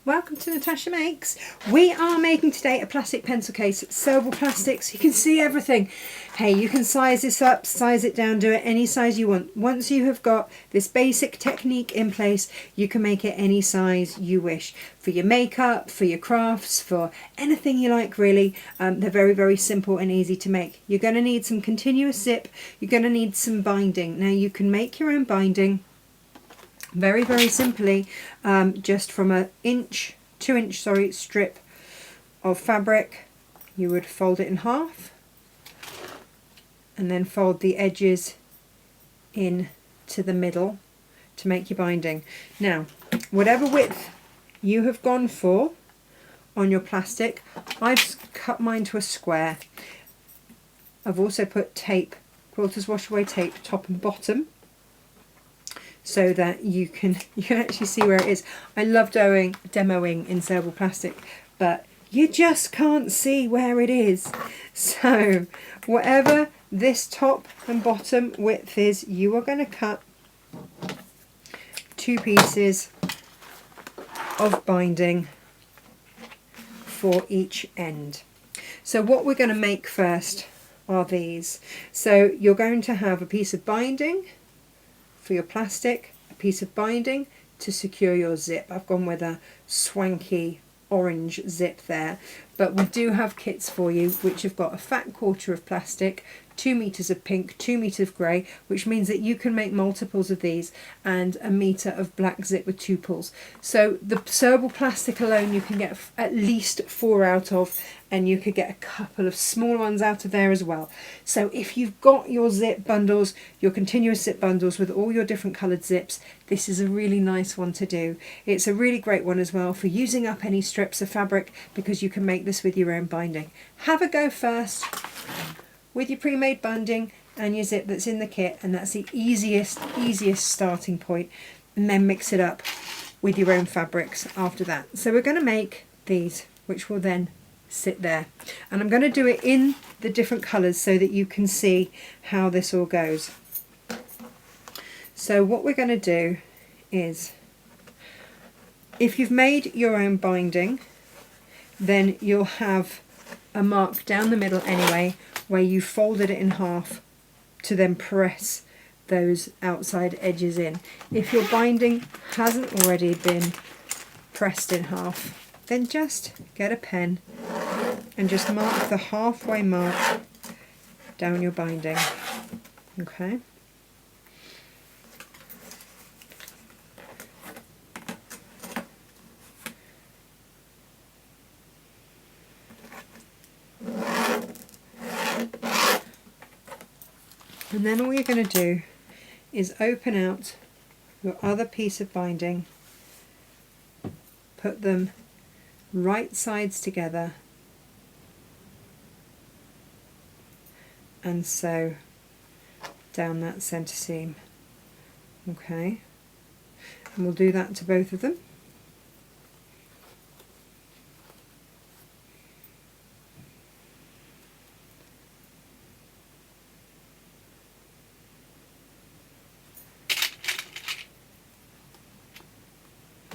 Welcome to Natasha Makes. We are making today a plastic pencil case, sewable plastics. You can see everything. Hey, you can size this up, size it down, do it any size you want. Once you have got this basic technique in place, you can make it any size you wish. For your makeup, for your crafts, for anything you like really. They're very, very simple and easy to make. You're going to need some continuous zip. You're going to need some binding. Now you can make your own binding very, very simply, just from a 2-inch strip of fabric. You would fold it in half and then fold the edges in to the middle to make your binding. Now, whatever width you have gone for on your plastic, I've cut mine to a square. I've also put tape, quilters wash away tape, top and bottom, so that you can actually see where it is. I love demoing in sewable plastic, but you just can't see where it is. So whatever this top and bottom width is, you are going to cut 2 pieces of binding for each end. So what we're going to make first are these. So you're going to have a piece of binding for your plastic, a piece of binding to secure your zip. I've gone with a swanky orange zip there, but we do have kits for you which have got a fat quarter of plastic, 2 meters of pink, 2 meters of grey, which means that you can make multiples of these, and a meter of black zip with 2 pulls. So the sewable plastic alone you can get at least 4 out of, and you could get a couple of small ones out of there as well. So if you've got your zip bundles, your continuous zip bundles with all your different coloured zips, this is a really nice one to do. It's a really great one as well for using up any strips of fabric, because you can make this with your own binding. Have a go first with your pre-made binding and your zip that's in the kit, and that's the easiest starting point, and then mix it up with your own fabrics after that. So we're going to make these, which will then sit there, and I'm going to do it in the different colours so that you can see how this all goes. So what we're going to do is, if you've made your own binding, then you'll have a mark down the middle anyway where you folded it in half to then press those outside edges in. If your binding hasn't already been pressed in half, then just get a pen and just mark the halfway mark down your binding. Okay. And then all you're going to do is open out your other piece of binding, put them right sides together, and sew down that centre seam. Okay, and we'll do that to both of them.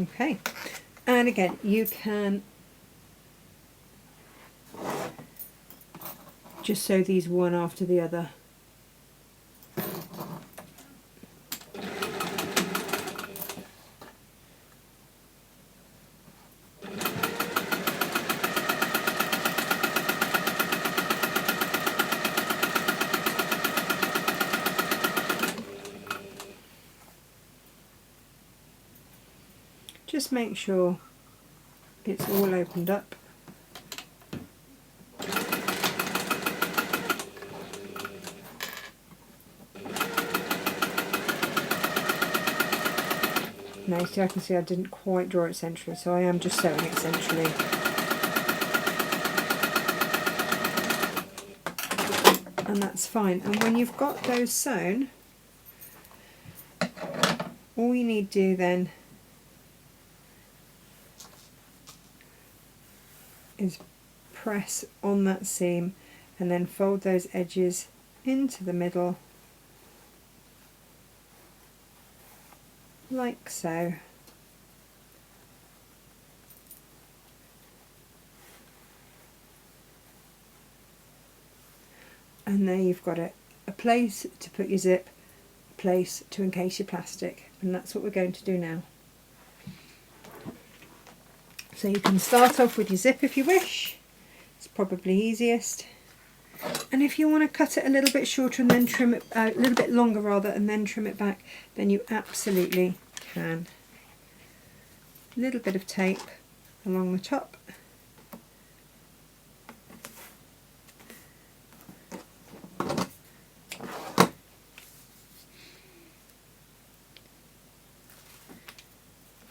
Okay, and again you can just sew these one after the other. Just make sure it's all opened up. Now see, I can see I didn't quite draw it centrally, so I am just sewing it centrally. And that's fine. And when you've got those sewn, all you need to do then is press on that seam and then fold those edges into the middle like so, And there you've got it. A place to put your zip, a place to encase your plastic. And that's what we're going to do now. So you can start off with your zip if you wish. It's probably easiest. And if you want to cut it a little bit shorter and then trim it, a little bit longer rather, and then trim it back, then you absolutely can. A little bit of tape along the top.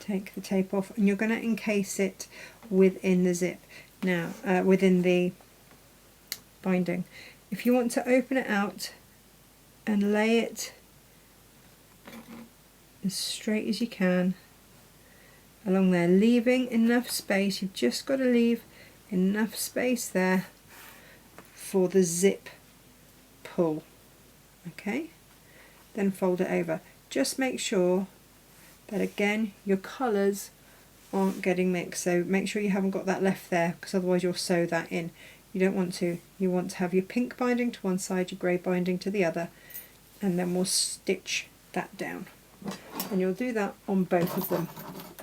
Take the tape off, and you're going to encase it within the zip. Now, within the binding. If you want to open it out and lay it as straight as you can along there, leaving enough space, you've just got to leave enough space there for the zip pull. Okay, then fold it over. Just make sure that again your colours aren't getting mixed, so make sure you haven't got that left there, because otherwise you'll sew that in. You don't want to. You want to have your pink binding to one side, your grey binding to the other, and then we'll stitch that down. And you'll do that on both of them.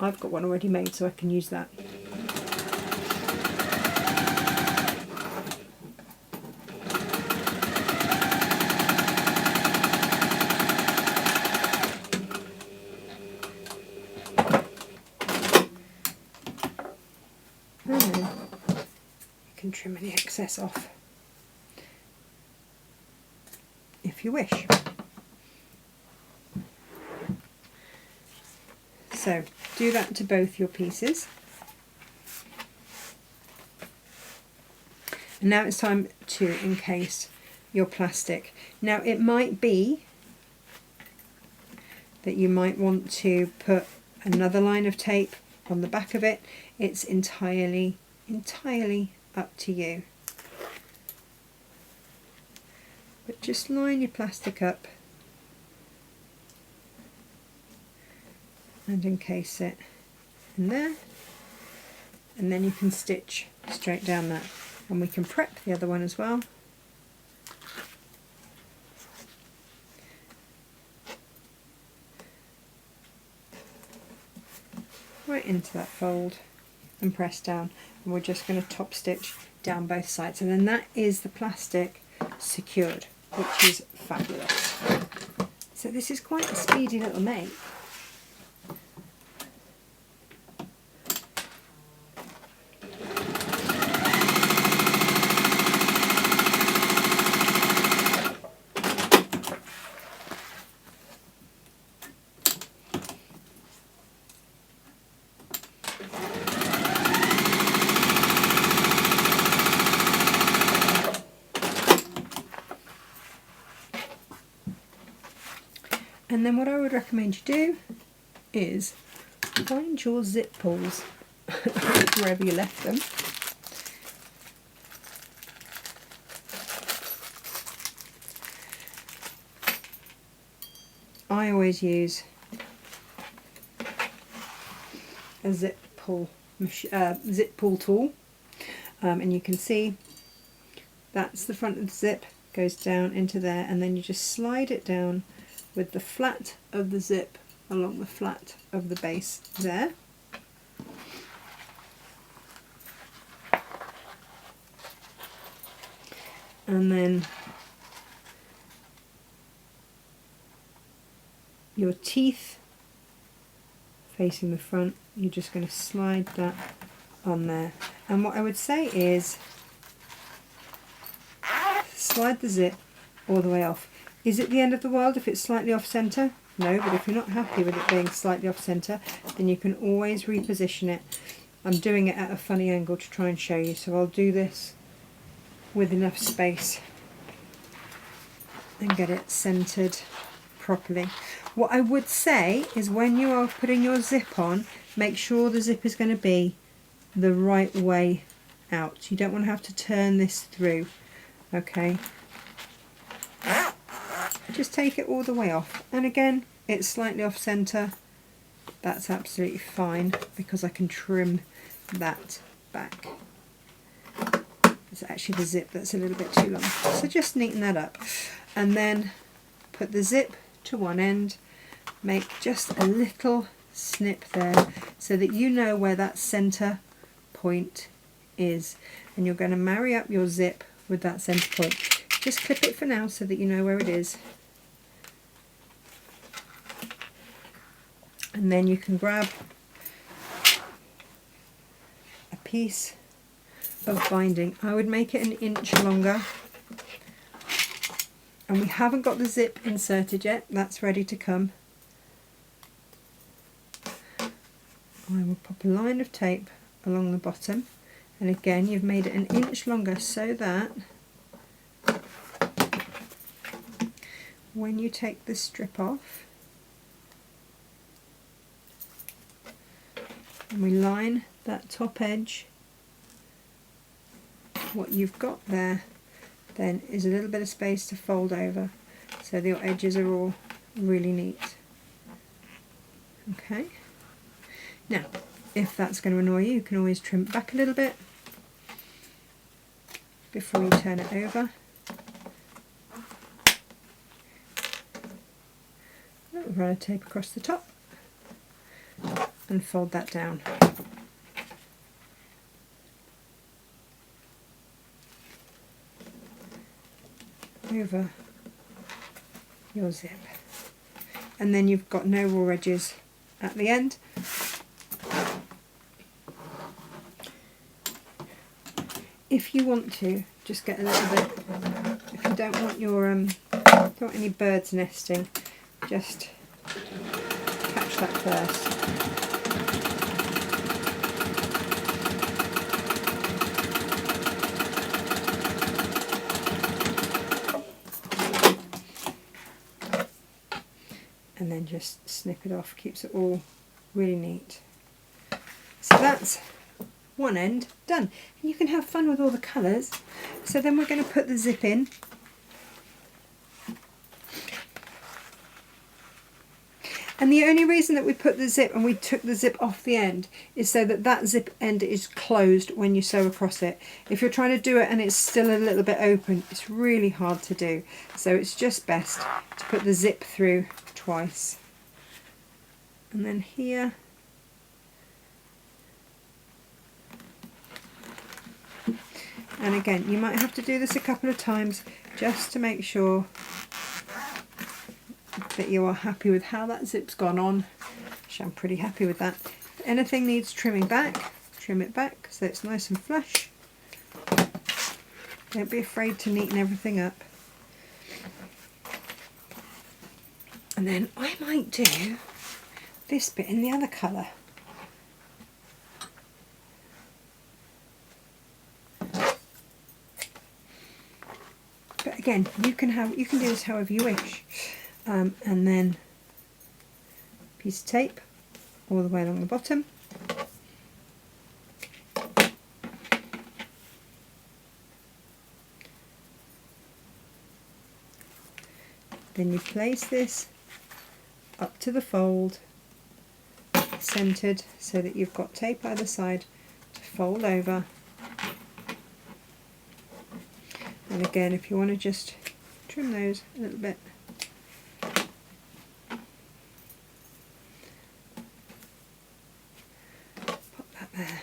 I've got one already made, so I can use that. And then you can trim any excess off if you wish. So do that to both your pieces. And now it's time to encase your plastic. Now it might be that you might want to put another line of tape on the back of it. It's entirely up to you. But just line your plastic up and encase it in there, and then you can stitch straight down that, and we can prep the other one as well. Right into that fold and press down, and we're just going to top stitch down both sides, and then that is the plastic secured, which is fabulous. So this is quite a speedy little make. And then what I would recommend you do is find your zip pulls wherever you left them. I always use a zip pull tool, and you can see that's the front of the zip, goes down into there, and then you just slide it down with the flat of the zip along the flat of the base there. And then your teeth facing the front, you're just going to slide that on there. And what I would say is slide the zip all the way off. Is it the end of the world if it's slightly off centre? No, but if you're not happy with it being slightly off centre, then you can always reposition it. I'm doing it at a funny angle to try and show you, so I'll do this with enough space and get it centred properly. What I would say is when you are putting your zip on, make sure the zip is going to be the right way out. You don't want to have to turn this through, okay? Just take it all the way off, and again it's slightly off centre, that's absolutely fine because I can trim that back. It's actually the zip that's a little bit too long. So just neaten that up. And then put the zip to one end, make just a little snip there so that you know where that center point is, and you're going to marry up your zip with that center point. Just clip it for now so that you know where it is, and then you can grab a piece of binding. I would make it an inch longer, and we haven't got the zip inserted yet. That's ready to come. I will pop a line of tape along the bottom, and again you've made it an inch longer so that when you take this strip off and we line that top edge, what you've got there then is a little bit of space to fold over so that your edges are all really neat. Okay. Now, if that's going to annoy you, you can always trim it back a little bit before you turn it over. Run a tape across the top and fold that down. Over your zip. And then you've got no raw edges at the end. If you want to, just get a little bit, if you don't want your don't want any birds nesting, just catch that first. And then just snip it off, keeps it all really neat. So that's one end done, and you can have fun with all the colours. So then we're going to put the zip in, and the only reason that we put the zip and we took the zip off the end is so that that zip end is closed when you sew across it. If you're trying to do it and it's still a little bit open, it's really hard to do, so it's just best to put the zip through twice. And then here and again, you might have to do this a couple of times just to make sure that you are happy with how that zip's gone on, which I'm pretty happy with that. If anything needs trimming back, trim it back so it's nice and flush. Don't be afraid to neaten everything up. And then I might do this bit in the other colour. But again, you can do this however you wish. And then piece of tape all the way along the bottom. Then you place this up to the fold, centered so that you've got tape either side to fold over. And again, if you want to just trim those a little bit. Pop that there.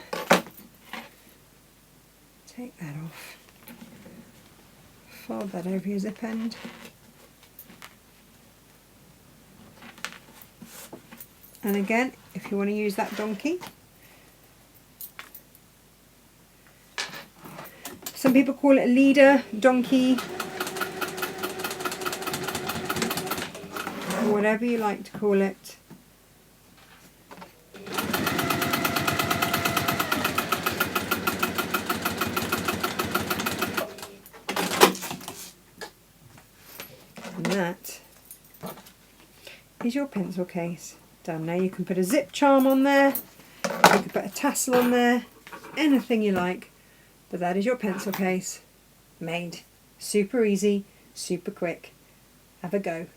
Take that off. Fold that over your zip end. And again, if you want to use that donkey, some people call it a leader, donkey, or whatever you like to call it. And that is your pencil case done. Now you can put a zip charm on there, you can put a tassel on there, anything you like, but that is your pencil case made. Super easy, super quick. Have a go.